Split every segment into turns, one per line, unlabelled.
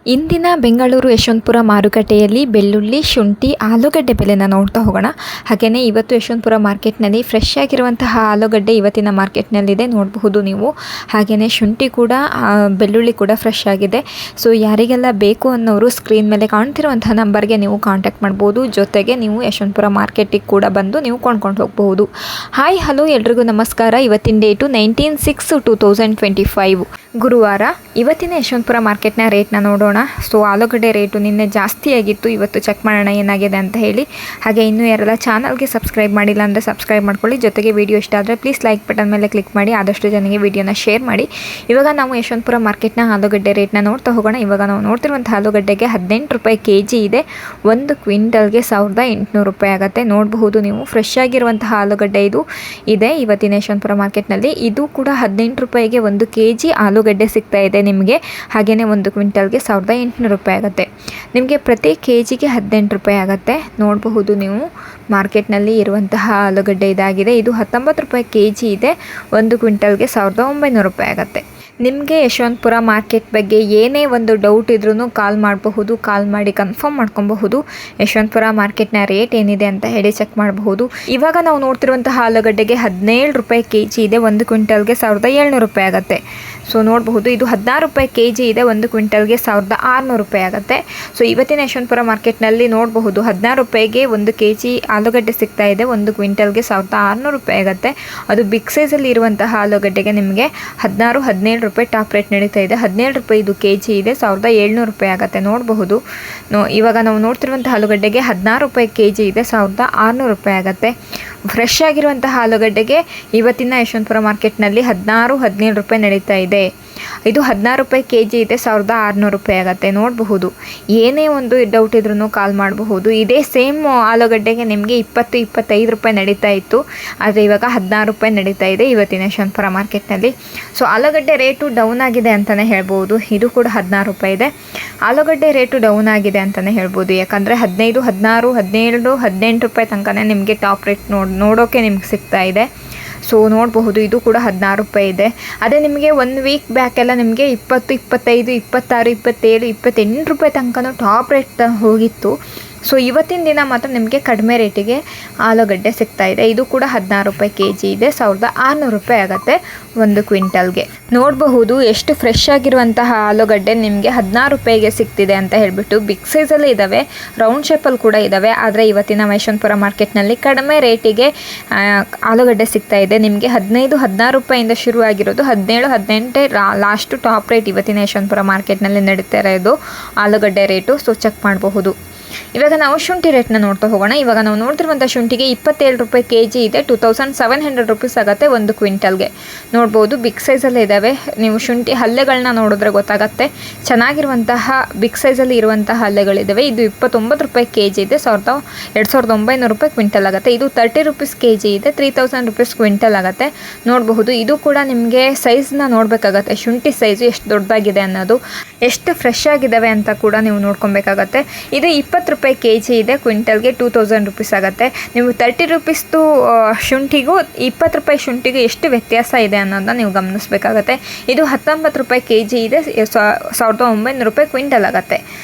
ಇಂದಿನ ಬೆಂಗಳೂರು ಯಶವಂತಪುರ ಮಾರುಕಟ್ಟೆಯಲ್ಲಿ ಬೆಳ್ಳುಳ್ಳಿ, ಶುಂಠಿ, ಆಲೂಗಡ್ಡೆ ಬೆಲೆನ ನೋಡ್ತಾ ಹೋಗೋಣ. ಹಾಗೆಯೇ ಇವತ್ತು ಯಶವಂತಪುರ ಮಾರ್ಕೆಟ್ನಲ್ಲಿ ಫ್ರೆಶ್ ಆಗಿರುವಂತಹ ಆಲೂಗಡ್ಡೆ ಇವತ್ತಿನ ಮಾರ್ಕೆಟ್ನಲ್ಲಿದೆ ನೋಡಬಹುದು ನೀವು. ಹಾಗೆಯೇ ಶುಂಠಿ ಕೂಡ ಬೆಳ್ಳುಳ್ಳಿ ಕೂಡ ಫ್ರೆಶ್ ಆಗಿದೆ. ಸೊ ಯಾರಿಗೆಲ್ಲ ಬೇಕು ಅನ್ನೋರು ಸ್ಕ್ರೀನ್ ಮೇಲೆ ಕಾಣ್ತಿರುವಂತಹ ನಂಬರ್ಗೆ ನೀವು ಕಾಂಟ್ಯಾಕ್ಟ್ ಮಾಡ್ಬೋದು. ಜೊತೆಗೆ ನೀವು ಯಶವಂತಪುರ ಮಾರ್ಕೆಟಿಗೆ ಕೂಡ ಬಂದು ನೀವು ಕೊಂಡ್ಕೊಂಡು ಹೋಗಬಹುದು. ಹಾಯ್ ಹಲೋ ಎಲ್ರಿಗೂ ನಮಸ್ಕಾರ. ಇವತ್ತಿನ ಡೇಟು 19/6/2025 ಗುರುವಾರ. ಇವತ್ತಿನ ಯಶವಂತಪುರ ಮಾರ್ಕೆಟ್ನ ರೇಟ್ನ ನೋಡೋಣ. ಸೊ ಆಲೂಗಡ್ಡೆ ರೇಟು ನಿನ್ನೆ ಜಾಸ್ತಿ ಆಗಿತ್ತು, ಇವತ್ತು ಚೆಕ್ ಮಾಡೋಣ ಏನಾಗಿದೆ ಅಂತ ಹೇಳಿ. ಹಾಗೆ ಇನ್ನೂ ಯಾರೆಲ್ಲ ಚಾನಲ್ಗೆ ಸಬ್ಸ್ಕ್ರೈಬ್ ಮಾಡಿಲ್ಲ ಅಂದರೆ ಸಬ್ಸ್ಕ್ರೈಬ್ ಮಾಡ್ಕೊಳ್ಳಿ. ಜೊತೆಗೆ ವಿಡಿಯೋ ಇಷ್ಟ ಆದರೆ ಪ್ಲೀಸ್ ಲೈಕ್ ಬಟನ್ ಮೇಲೆ ಕ್ಲಿಕ್ ಮಾಡಿ, ಆದಷ್ಟು ಜನರಿಗೆ ವಿಡಿಯೋನ ಶೇರ್ ಮಾಡಿ. ಇವಾಗ ನಾವು ಯಶವಂತಪುರ ಮಾರ್ಕೆಟ್ನ ಆಲೂಗಡ್ಡೆ ರೇಟ್ನ ನೋಡ್ತಾ ಹೋಗೋಣ. ಇವಾಗ ನಾವು ನೋಡ್ತಿರುವಂಥ ಆಲೂಗಡ್ಡೆಗೆ 18 ರೂಪಾಯಿ kg ಇದೆ. 1 ಕ್ವಿಂಟಲ್ಗೆ 1800 ರೂಪಾಯಿ ಆಗುತ್ತೆ. ನೋಡಬಹುದು ನೀವು, ಫ್ರೆಶ್ ಆಗಿರುವಂತಹ ಆಲೂಗಡ್ಡೆ ಇದು ಇದೆ ಇವತ್ತಿನ ಯಶವಂತಪುರ ಮಾರ್ಕೆಟ್ನಲ್ಲಿ. ಇದು ಕೂಡ 18 ರೂಪಾಯಿಗೆ 1 kg ಆಲೂಗಡ್ಡೆ ಸಿಗ್ತಾ ಇದೆ ನಿಮಗೆ. ಹಾಗೆಯೇ 1 ಕ್ವಿಂಟಲ್ಗೆ 1800 ರೂಪಾಯಿ ಆಗುತ್ತೆ. ನಿಮಗೆ ಪ್ರತಿ kgಗೆ 18 ರೂಪಾಯಿ ಆಗುತ್ತೆ. ನೋಡಬಹುದು ನೀವು, ಮಾರ್ಕೆಟ್ನಲ್ಲಿ ಇರುವಂತಹ ಆಲೂಗಡ್ಡೆ ಇದಾಗಿದೆ. ಇದು 19 ರೂಪಾಯಿ kg ಇದೆ. 1 ಕ್ವಿಂಟಲ್ಗೆ 1900 ರೂಪಾಯಿ ಆಗುತ್ತೆ. ನಿಮಗೆ ಯಶವಂತಪುರ ಮಾರ್ಕೆಟ್ ಬಗ್ಗೆ ಏನೇ ಒಂದು ಡೌಟ್ ಇದ್ರೂ ಕಾಲ್ ಮಾಡಬಹುದು. ಕಾಲ್ ಮಾಡಿ ಕನ್ಫರ್ಮ್ ಮಾಡ್ಕೊಬಹುದು. ಯಶವಂತಪುರ ಮಾರ್ಕೆಟ್ನ ರೇಟ್ ಏನಿದೆ ಅಂತ ಹೇಳಿ ಚೆಕ್ ಮಾಡಬಹುದು. ಇವಾಗ ನಾವು ನೋಡ್ತಿರುವಂತಹ ಆಲೂಗಡ್ಡೆಗೆ 17 ರೂಪಾಯಿ kg ಇದೆ. 1 ಕ್ವಿಂಟಲ್ಗೆ 1700 ರೂಪಾಯಿ ಆಗುತ್ತೆ. ಸೊ ನೋಡಬಹುದು, ಇದು 16 ರೂಪಾಯಿ kg ಇದೆ. 1 ಕ್ವಿಂಟಲ್ಗೆ 1600 ರೂಪಾಯಿ ಆಗುತ್ತೆ. ಸೊ ಇವತ್ತಿನ ಯಶವಂತಪುರ ಮಾರ್ಕೆಟ್ನಲ್ಲಿ ನೋಡಬಹುದು, 16 ರೂಪಾಯಿಗೆ 1 kg ಆಲೂಗಡ್ಡೆ ಸಿಗ್ತಾ ಇದೆ. 1 ಕ್ವಿಂಟಲ್ಗೆ 1600 ರೂಪಾಯಿ ಆಗುತ್ತೆ. ಅದು ಬಿಗ್ ಸೈಜಲ್ಲಿ ಇರುವಂತಹ ಆಲೂಗಡ್ಡೆಗೆ ನಿಮಗೆ 16-17 ರೂಪಾಯಿ ಟಾಪ್ ರೇಟ್ ನಡೀತಾ ಇದೆ. 17 ರೂಪಾಯಿ ಇದು kg ಇದೆ. 1700 ರೂಪಾಯಿ ಆಗುತ್ತೆ. ನೋಡಬಹುದು, ಇವಾಗ ನಾವು ನೋಡ್ತಿರುವಂತಹ ಆಲೂಗಡ್ಡೆಗೆ 16 ರೂಪಾಯಿ kg ಇದೆ. 1600 ರೂಪಾಯಿ ಆಗುತ್ತೆ. ಫ್ರೆಶ್ ಆಗಿರುವಂತಹ ಆಲೂಗಡ್ಡೆಗೆ ಇವತ್ತಿನ ಯಶವಂತಪುರ ಮಾರ್ಕೆಟ್ನಲ್ಲಿ 16-17 ರೂಪಾಯಿ ನಡೀತಾ ಇದೆ. ಇದು 16 ರೂಪಾಯಿ kg ಇದೆ. 1600 ರೂಪಾಯಿ ಆಗುತ್ತೆ. ನೋಡಬಹುದು, ಏನೇ ಒಂದು ಡೌಟ್ ಇದ್ರೂ ಕಾಲ್ ಮಾಡಬಹುದು. ಇದೇ ಸೇಮ್ ಆಲೂಗಡ್ಡೆಗೆ ನಿಮಗೆ 20-25 ರೂಪಾಯಿ ನಡೀತಾ ಇತ್ತು. ಆದರೆ ಇವಾಗ 16 ರೂಪಾಯಿ ನಡೀತಾ ಇದೆ ಇವತ್ತಿನ ಯಶವಂತಪುರ ಮಾರ್ಕೆಟ್ನಲ್ಲಿ. ಸೊ ಆಲೂಗಡ್ಡೆ ರೇಟು ಡೌನ್ ಆಗಿದೆ ಅಂತಲೇ ಹೇಳ್ಬೋದು. ಇದು ಕೂಡ 16 ರೂಪಾಯಿ ಇದೆ. ಆಲೂಗಡ್ಡೆ ರೇಟು ಡೌನ್ ಆಗಿದೆ ಅಂತಲೇ ಹೇಳ್ಬೋದು. ಯಾಕಂದರೆ 15, 16, 17, 18 ರೂಪಾಯಿ ತನಕನೇ ನಿಮಗೆ ಟಾಪ್ ರೇಟ್ ನೋಡೋಕ್ಕೆ ನಿಮ್ಗೆ ಸಿಗ್ತಾ ಇದೆ. ಸೊ ನೋಡಬಹುದು, ಇದು ಕೂಡ 16 ರೂಪಾಯಿ ಇದೆ. ಅದೇ ನಿಮಗೆ 1 ವೀಕ್ ಬ್ಯಾಕೆಲ್ಲ ನಿಮಗೆ 20, 25, 26, 27, 28 ರೂಪಾಯಿ ತನಕ ಟಾಪ್ ರೇಟ್ ಹೋಗಿತ್ತು. ಸೊ ಇವತ್ತಿನ ದಿನ ಮಾತ್ರ ನಿಮಗೆ ಕಡಿಮೆ ರೇಟಿಗೆ ಆಲೂಗಡ್ಡೆ ಸಿಗ್ತಾ ಇದೆ. ಇದು ಕೂಡ 16 ರೂಪಾಯಿ kg ಇದೆ. 1600 ರೂಪಾಯಿ ಆಗುತ್ತೆ 1 ಕ್ವಿಂಟಲ್ಗೆ. ನೋಡಬಹುದು ಎಷ್ಟು ಫ್ರೆಶ್ ಆಗಿರುವಂತಹ ಆಲೂಗಡ್ಡೆ ನಿಮಗೆ 16 ರೂಪಾಯಿಗೆ ಸಿಗ್ತಿದೆ ಅಂತ ಹೇಳಿಬಿಟ್ಟು. ಬಿಗ್ ಸೈಜಲ್ಲಿ ಇದ್ದಾವೆ, ರೌಂಡ್ ಶೇಪಲ್ಲಿ ಕೂಡ ಇದ್ದಾವೆ. ಆದರೆ ಇವತ್ತಿನ ಯಶವಂತಪುರ ಮಾರ್ಕೆಟ್ನಲ್ಲಿ ಕಡಿಮೆ ರೇಟಿಗೆ ಆಲೂಗಡ್ಡೆ ಸಿಗ್ತಾ ಇದೆ ನಿಮಗೆ. 15-16 ರೂಪಾಯಿಂದ ಶುರು ಆಗಿರೋದು 17-18 ಲಾಸ್ಟು ಟಾಪ್ ರೇಟ್ ಇವತ್ತಿನ ಯಶವಂತಪುರ ಮಾರ್ಕೆಟ್ನಲ್ಲಿ ನಡೀತಾ ಇರೋದು ಆಲೂಗಡ್ಡೆ ರೇಟು. ಸೊ ಚೆಕ್ ಮಾಡಬಹುದು. ಇವಾಗ ನಾವು ಶುಂಠಿ ರೇಟ್ನ ನೋಡ್ತಾ ಹೋಗೋಣ. ಇವಾಗ ನಾವು ನೋಡ್ತಿರುವಂಥ ಶುಂಠಿಗೆ 27 ರೂಪಾಯಿ kg ಇದೆ. 2700 ರೂಪೀಸ್ ಆಗುತ್ತೆ 1 ಕ್ವಿಂಟಲ್ಗೆ. ನೋಡ್ಬೋದು, ಬಿಗ್ ಸೈಜಲ್ಲೇ ಇದ್ದಾವೆ. ನೀವು ಶುಂಠಿ ಹಲ್ಲೆಗಳನ್ನ ನೋಡಿದ್ರೆ ಗೊತ್ತಾಗುತ್ತೆ. ಚೆನ್ನಾಗಿರುವಂತಹ ಬಿಗ್ ಸೈಜಲ್ಲಿ ಇರುವಂತಹ ಹಲ್ಲೆಗಳಿದ್ದಾವೆ. ಇದು 29 ರೂಪಾಯಿ kg ಇದೆ. 2900 ರೂಪಾಯಿ ಕ್ವಿಂಟಲ್ ಆಗುತ್ತೆ. ಇದು 30 ರೂಪೀಸ್ kg ಇದೆ. 3000 ರೂಪೀಸ್ ಕ್ವಿಂಟಲ್ ಆಗುತ್ತೆ. ನೋಡಬಹುದು, ಇದು ಕೂಡ ನಿಮಗೆ ಸೈಜ್ನ ನೋಡಬೇಕಾಗತ್ತೆ. ಶುಂಠಿ ಸೈಜು ಎಷ್ಟು ದೊಡ್ಡದಾಗಿದೆ ಅನ್ನೋದು, ಎಷ್ಟು ಫ್ರೆಶ್ ಆಗಿದ್ದಾವೆ ಅಂತ ಕೂಡ ನೀವು ನೋಡ್ಕೊಬೇಕಾಗತ್ತೆ. ಇದು 20 ರೂಪಾಯಿ kg ಇದೆ. ಕ್ವಿಂಟಲ್ಗೆ 2000 ರೂಪೀಸ್ ಆಗುತ್ತೆ. ನೀವು 30 ರೂಪೀಸ್ದು ಶುಂಠಿಗೂ 20 ರೂಪಾಯಿ ಶುಂಠಿಗೂ ಎಷ್ಟು ವ್ಯತ್ಯಾಸ ಇದೆ ಅನ್ನೋದನ್ನ ನೀವು ಗಮನಿಸಬೇಕಾಗತ್ತೆ. ಇದು 19 ರೂಪಾಯಿ kg ಇದೆ. 1900 ರೂಪಾಯಿ ಕ್ವಿಂಟಲ್ ಆಗುತ್ತೆ.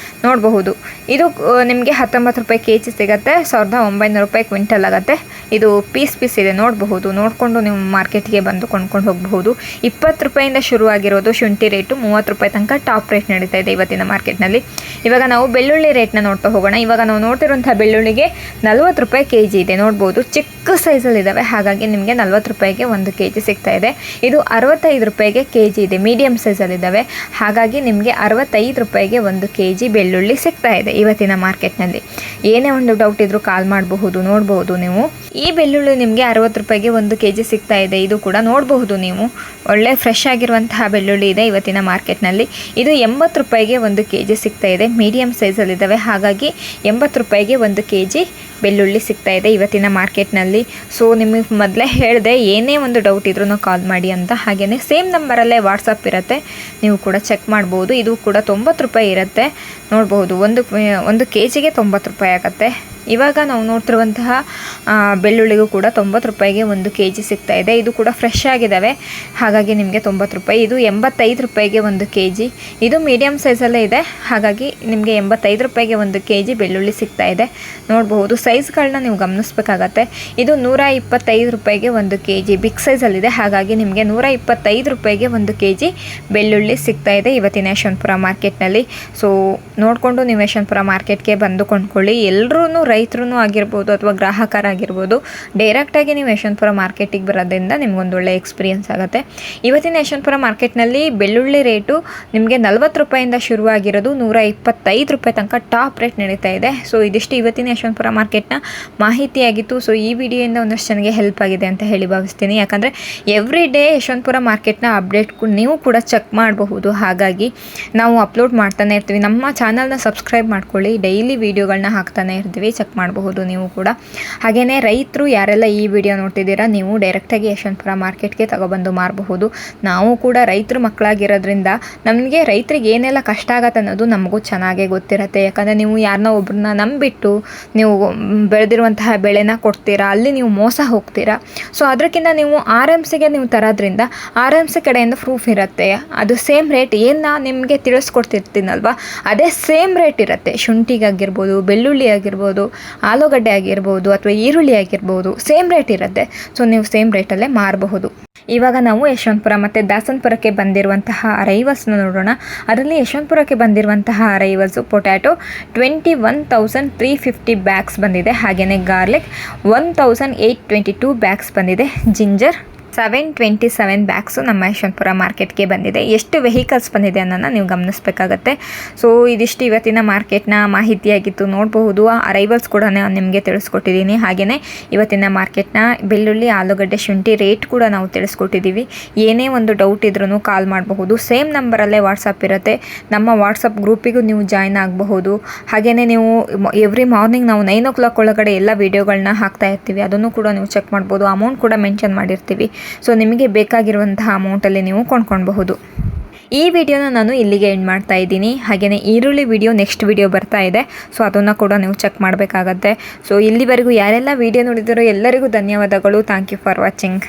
ನೋಡಬಹುದು, ಇದು ನಿಮಗೆ 19 ರೂಪಾಯಿ kg ಸಿಗುತ್ತೆ. 1900 ರೂಪಾಯಿ ಕ್ವಿಂಟಲ್ ಆಗುತ್ತೆ. ಇದು ಪೀಸ್ ಇದೆ. ನೋಡಬಹುದು, ನೋಡಿಕೊಂಡು ನೀವು ಮಾರ್ಕೆಟ್ಗೆ ಬಂದು ಕೊಂಡ್ಕೊಂಡು ಹೋಗಬಹುದು. 20 ರೂಪಾಯಿಂದ ಶುರುವಾಗಿರೋದು ಶುಂಠಿ ರೇಟು 30 ರೂಪಾಯಿ ತನಕ ಟಾಪ್ ರೇಟ್ ನಡೀತಾ ಇದೆ ಇವತ್ತಿನ ಮಾರ್ಕೆಟ್ನಲ್ಲಿ. ಇವಾಗ ನಾವು ಬೆಳ್ಳುಳ್ಳಿ ರೇಟ್ನ ನೋಡ್ತಾ ಹೋಗೋಣ. ಇವಾಗ ನಾವು ನೋಡ್ತಿರುವಂಥ ಬೆಳ್ಳುಳ್ಳಿಗೆ 40 ರೂಪಾಯಿ kg ಇದೆ. ನೋಡ್ಬೋದು, ಚಿಕ್ಕ ಸೈಜಲ್ಲಿ ಇದ್ದಾವೆ. ಹಾಗಾಗಿ ನಿಮಗೆ 40 ರೂಪಾಯಿಗೆ 1 kg ಸಿಗ್ತಾ ಇದೆ. ಇದು 65 ರೂಪಾಯಿಗೆ kg ಇದೆ. ಮೀಡಿಯಮ್ ಸೈಜಲ್ಲಿದ್ದಾವೆ. ಹಾಗಾಗಿ ನಿಮಗೆ 65 ರೂಪಾಯಿಗೆ 1 kg ಬೆಳ್ಳುಳ್ಳಿ ಸಿಗ್ತಾ ಇದೆ ಇವತ್ತಿನ ಮಾರ್ಕೆಟ್ನಲ್ಲಿ. ಏನೇ ಒಂದು ಡೌಟ್ ಇದ್ರೂ ಕಾಲ್ ಮಾಡಬಹುದು. ನೋಡಬಹುದು ನೀವು, ಈ ಬೆಳ್ಳುಳ್ಳಿ ನಿಮಗೆ 60 ರೂಪಾಯಿಗೆ 1 kg ಸಿಗ್ತಾ ಇದೆ. ಇದು ಕೂಡ ನೋಡಬಹುದು ನೀವು, ಒಳ್ಳೆ ಫ್ರೆಶ್ ಆಗಿರುವಂತಹ ಬೆಳ್ಳುಳ್ಳಿ ಇದೆ ಇವತ್ತಿನ ಮಾರ್ಕೆಟ್ನಲ್ಲಿ. ಇದು 80 ರೂಪಾಯಿಗೆ 1 kg ಸಿಗ್ತಾ ಇದೆ. ಮೀಡಿಯಮ್ ಸೈಜಲ್ಲಿದ್ದಾವೆ. ಹಾಗಾಗಿ 80 ರೂಪಾಯಿಗೆ 1 kg ಬೆಳ್ಳುಳ್ಳಿ ಸಿಗ್ತಾ ಇದೆ ಇವತ್ತಿನ ಮಾರ್ಕೆಟ್ನಲ್ಲಿ. ಸೊ ನಿಮಗೆ ಮೊದಲೇ ಹೇಳಿದೆ, ಏನೇ ಒಂದು ಡೌಟ್ ಇದ್ರೂ ಕಾಲ್ ಮಾಡಿ ಅಂತ. ಹಾಗೆಯೇ ಸೇಮ್ ನಂಬರಲ್ಲೇ ವಾಟ್ಸಪ್ ಇರುತ್ತೆ, ನೀವು ಕೂಡ ಚೆಕ್ ಮಾಡ್ಬೋದು. ಇದು ಕೂಡ 90 ರೂಪಾಯಿ ಇರುತ್ತೆ. ನೋಡ್ಬೋದು, 1 kgಗೆ 90 ರೂಪಾಯಿ ಆಗುತ್ತೆ. ಇವಾಗ ನಾವು ನೋಡ್ತಿರುವಂತಹ ಬೆಳ್ಳುಳ್ಳಿಗೂ ಕೂಡ 90 ರೂಪಾಯಿಗೆ 1 kg ಸಿಗ್ತಾ ಇದೆ. ಇದು ಕೂಡ ಫ್ರೆಶ್ ಆಗಿದ್ದಾವೆ, ಹಾಗಾಗಿ ನಿಮಗೆ 90 ರೂಪಾಯಿ. ಇದು 85 ರೂಪಾಯಿಗೆ 1 kg. ಇದು ಮೀಡಿಯಮ್ ಸೈಜಲ್ಲೇ ಇದೆ, ಹಾಗಾಗಿ ನಿಮಗೆ 85 ರೂಪಾಯಿಗೆ 1 kg ಬೆಳ್ಳುಳ್ಳಿ ಸಿಗ್ತಾ ಇದೆ. ನೋಡಬಹುದು, ಸೈಜ್ಗಳನ್ನ ನೀವು ಗಮನಿಸಬೇಕಾಗತ್ತೆ. ಇದು 125 ರೂಪಾಯಿಗೆ 1 kg ಬಿಗ್ ಸೈಜಲ್ಲಿದೆ, ಹಾಗಾಗಿ ನಿಮಗೆ 125 ರೂಪಾಯಿಗೆ 1 kg ಬೆಳ್ಳುಳ್ಳಿ ಸಿಗ್ತಾ ಇದೆ ಇವತ್ತಿನ ಯಶವಂತಪುರ ಮಾರ್ಕೆಟ್ನಲ್ಲಿ. ಸೊ ನೋಡಿಕೊಂಡು ನೀವು ಯಶವಂತಪುರ ಮಾರ್ಕೆಟ್ಗೆ ಬಂದು ಕೊಂಡ್ಕೊಳ್ಳಿ. ಎಲ್ಲರೂ ರೈತರು ಆಗಿರ್ಬೋದು ಅಥವಾ ಗ್ರಾಹಕರಾಗಿರ್ಬೋದು, ಡೈರೆಕ್ಟಾಗಿ ನೀವು ಯಶವಂತಪುರ ಮಾರ್ಕೆಟಿಗೆ ಬರೋದ್ರಿಂದ ನಿಮ್ಗೊಂದು ಒಳ್ಳೆ ಎಕ್ಸ್ಪೀರಿಯನ್ಸ್ ಆಗುತ್ತೆ. ಇವತ್ತಿನ ಯಶವಂತಪುರ ಮಾರ್ಕೆಟ್ನಲ್ಲಿ ಬೆಳ್ಳುಳ್ಳಿ ರೇಟು ನಿಮಗೆ 40 ರೂಪಾಯಿಂದ ಶುರುವಾಗಿರೋದು 125 ರೂಪಾಯಿ ತನಕ ಟಾಪ್ ರೇಟ್ ನಡೀತಾ ಇದೆ. ಸೊ ಇದಿಷ್ಟು ಇವತ್ತಿನ ಯಶವಂತಪುರ ಮಾರ್ಕೆಟ್ನ ಮಾಹಿತಿಯಾಗಿತ್ತು. ಸೊ ಈ ವಿಡಿಯೋಯಿಂದ ಒಂದಷ್ಟು ಜನಗೆ ಹೆಲ್ಪ್ ಆಗಿದೆ ಅಂತ ಹೇಳಿ ಭಾವಿಸ್ತೀನಿ. ಯಾಕಂದರೆ ಎವ್ರಿ ಡೇ ಯಶವಂತಪುರ ಮಾರ್ಕೆಟ್ನ ಅಪ್ಡೇಟ್ ನೀವು ಕೂಡ ಚೆಕ್ ಮಾಡಬಹುದು. ಹಾಗಾಗಿ ನಾವು ಅಪ್ಲೋಡ್ ಮಾಡ್ತಾನೆ ಇರ್ತೀವಿ. ನಮ್ಮ ಚಾನಲ್ನ ಸಬ್ಸ್ಕ್ರೈಬ್ ಮಾಡ್ಕೊಳ್ಳಿ, ಡೈಲಿ ವೀಡಿಯೋಗಳನ್ನ ಹಾಕ್ತಾನೆ ಇರ್ತೀವಿ, ಚೆಕ್ ಮಾಡಬಹುದು ನೀವು ಕೂಡ. ಹಾಗೆಯೇ ರೈತರು ಯಾರೆಲ್ಲ ಈ ವಿಡಿಯೋ ನೋಡ್ತಿದ್ದೀರಾ, ನೀವು ಡೈರೆಕ್ಟಾಗಿ ಯಶವಂತಪುರ ಮಾರ್ಕೆಟ್ಗೆ ತಗೊಬಂದು ಮಾರಬಹುದು. ನಾವು ಕೂಡ ರೈತರು ಮಕ್ಕಳಾಗಿರೋದ್ರಿಂದ ನಮಗೆ ರೈತರಿಗೆ ಏನೆಲ್ಲ ಕಷ್ಟ ಆಗತ್ತೆ ಅನ್ನೋದು ನಮಗೂ ಚೆನ್ನಾಗೇ ಗೊತ್ತಿರುತ್ತೆ. ಯಾಕಂದರೆ ನೀವು ಯಾರನ್ನ ಒಬ್ಬರನ್ನ ನಂಬಿಟ್ಟು ನೀವು ಬೆಳೆದಿರುವಂತಹ ಬೆಳೆನ ಕೊಡ್ತೀರಾ, ಅಲ್ಲಿ ನೀವು ಮೋಸ ಹೋಗ್ತೀರಾ. ಸೊ ಅದಕ್ಕಿಂತ ನೀವು RMCಗೆ ನೀವು ತರೋದ್ರಿಂದ RMC ಕಡೆಯಿಂದ ಪ್ರೂಫ್ ಇರುತ್ತೆ. ಅದು ಸೇಮ್ ರೇಟ್ ಏನು ನಾನು ನಿಮಗೆ ತಿಳಿಸ್ಕೊಡ್ತಿರ್ತೀನಲ್ವ, ಅದೇ ಸೇಮ್ ರೇಟ್ ಇರುತ್ತೆ. ಶುಂಠಿಗಾಗಿರ್ಬೋದು, ಬೆಳ್ಳುಳ್ಳಿ ಆಗಿರ್ಬೋದು, ಆಲೂಗಡ್ಡೆ ಆಗಿರ್ಬೋದು ಅಥವಾ ಈರುಳ್ಳಿ ಆಗಿರ್ಬೋದು, ಸೇಮ್ ರೇಟ್ ಇರುತ್ತೆ. ಸೊ ನೀವು ಸೇಮ್ ರೇಟಲ್ಲೇ ಮಾರಬಹುದು. ಇವಾಗ ನಾವು ಯಶವಂತಪುರ ಮತ್ತು ದಾಸನಪುರಕ್ಕೆ ಬಂದಿರುವಂತಹ ಅರೈವಲ್ಸ್ನ ನೋಡೋಣ. ಅದರಲ್ಲಿ ಯಶವಂತಪುರಕ್ಕೆ ಬಂದಿರುವಂತಹ ಅರೈವಲ್ಸು ಪೊಟ್ಯಾಟೊ 21,350 ಬ್ಯಾಗ್ಸ್ ಬಂದಿದೆ. ಹಾಗೆಯೇ ಗಾರ್ಲಿಕ್ 1,822 ಬ್ಯಾಗ್ಸ್ ಬಂದಿದೆ. ಜಿಂಜರ್ 727 ಬ್ಯಾಗ್ಸು ನಮ್ಮ ಯಶವಂತಪುರ ಮಾರ್ಕೆಟ್ಗೆ ಬಂದಿದೆ. ಎಷ್ಟು ವೆಹಿಕಲ್ಸ್ ಬಂದಿದೆ ಅನ್ನೋದನ್ನ ನೀವು ಗಮನಿಸಬೇಕಾಗತ್ತೆ. ಸೊ ಇದಿಷ್ಟು ಇವತ್ತಿನ ಮಾರ್ಕೆಟ್ನ ಮಾಹಿತಿಯಾಗಿತ್ತು. ನೋಡಬಹುದು, ಅರೈವಲ್ಸ್ ಕೂಡ ನಾನು ನಿಮಗೆ ತಿಳಿಸ್ಕೊಟ್ಟಿದ್ದೀನಿ. ಹಾಗೆಯೇ ಇವತ್ತಿನ ಮಾರ್ಕೆಟ್ನ ಬೆಳ್ಳುಳ್ಳಿ, ಆಲೂಗಡ್ಡೆ, ಶುಂಠಿ ರೇಟ್ ಕೂಡ ನಾವು ತಿಳಿಸ್ಕೊಟ್ಟಿದ್ದೀವಿ. ಏನೇ ಒಂದು ಡೌಟ್ ಇದ್ರೂ ಕಾಲ್ ಮಾಡಬಹುದು. ಸೇಮ್ ನಂಬರಲ್ಲೇ ವಾಟ್ಸಪ್ ಇರುತ್ತೆ. ನಮ್ಮ ವಾಟ್ಸಪ್ ಗ್ರೂಪಿಗೂ ನೀವು ಜಾಯ್ನ್ ಆಗಬಹುದು. ಹಾಗೆಯೇ ನೀವು ಎವ್ರಿ ಮಾರ್ನಿಂಗ್ ನಾವು 9 o'clock ಒಳಗಡೆ ಎಲ್ಲ ವೀಡಿಯೋಗಳನ್ನ ಹಾಕ್ತಾ ಇರ್ತೀವಿ, ಅದನ್ನು ಕೂಡ ನೀವು ಚೆಕ್ ಮಾಡ್ಬೋದು. ಅಮೌಂಟ್ ಕೂಡ ಮೆನ್ಷನ್ ಮಾಡಿರ್ತೀವಿ. ಸೊ ನಿಮಗೆ ಬೇಕಾಗಿರುವಂತಹ ಅಮೌಂಟಲ್ಲಿ ನೀವು ಕೊಂಡ್ಕೊಳ್ಬಹುದು. ಈ ವಿಡಿಯೋನ ನಾನು ಇಲ್ಲಿಗೆ ಎಂಡ್ ಮಾಡ್ತಾ ಇದ್ದೀನಿ. ಹಾಗೆಯೇ ಈರುಳ್ಳಿ ವಿಡಿಯೋ ನೆಕ್ಸ್ಟ್ ವಿಡಿಯೋ ಬರ್ತಾ ಇದೆ. ಸೊ ಅದನ್ನು ಕೂಡ ನೀವು ಚೆಕ್ ಮಾಡಬೇಕಾಗತ್ತೆ. ಸೊ ಇಲ್ಲಿವರೆಗೂ ಯಾರೆಲ್ಲ ವಿಡಿಯೋ ನೋಡಿದಾರೋ ಎಲ್ಲರಿಗೂ ಧನ್ಯವಾದಗಳು. Thank you for watching.